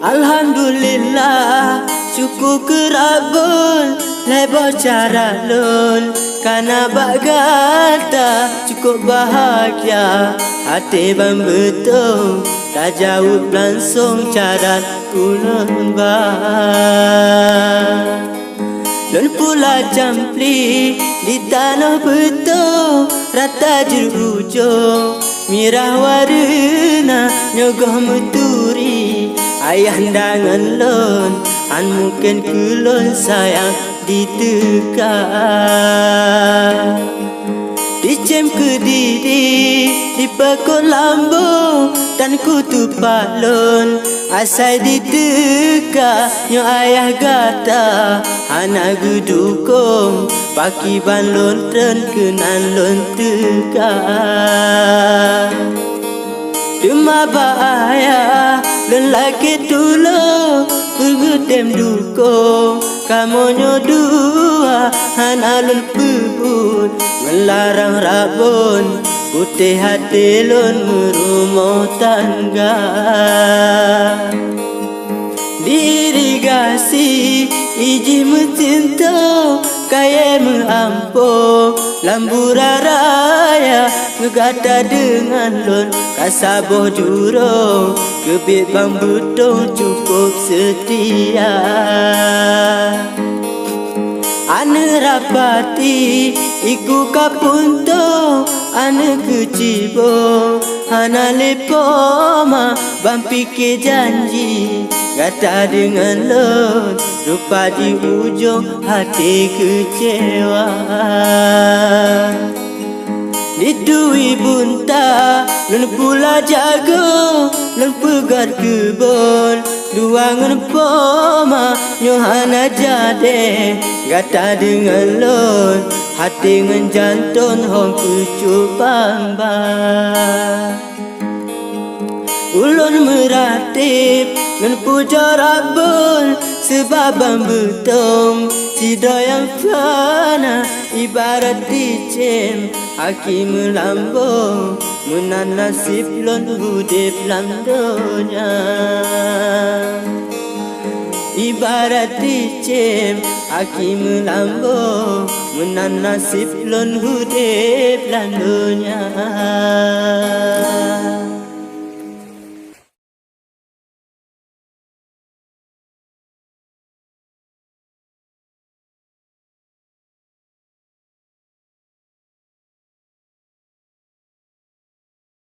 Alhamdulillah syukur kerabun lebar cara lun karena bagata cukup bahagia hati bang betul tak jauh langsung cara ulun bah lun pula campli di tanah betul rata jerujung mirah warna nyogoh muturi ayah dangan lon an mungkin kulon sayang ditekan dicem ke diri di pakot lambung dan kutu palon asai diteka nyo ayah gata anak gedukung paki ban lon tren kenan lon teka Dema bahaya lelaki dulu Pergetem dukung Kamu nyodua Han alun pebun Melarang rabun Putih hati lun merumah tangga Dirigasi Iji mencinta Kaya mengampu Lambura raya Ngegata dengan lun Kasaboh jurung Kebit bang betul cukup setia Ane rapati Iku kapunto Ane kecibo Hana lepoma Bang fikir janji Kata dengan lon Rupa di ujung hati kecewa Ditui bunta Lun pula jago Lun pegar kebun Duangan poma Nyohana jade Kata dengan lon Hati dengan jantung Hong kucu bang bang Ulun meratip Ngan puja rabun Sebab bang betum Sida yang fana Ibarat dicem Aki melambung Menan nasib lon hudip lamdonya Ibarat dicem Aki melambung Menan nasib lon hudip lamdonya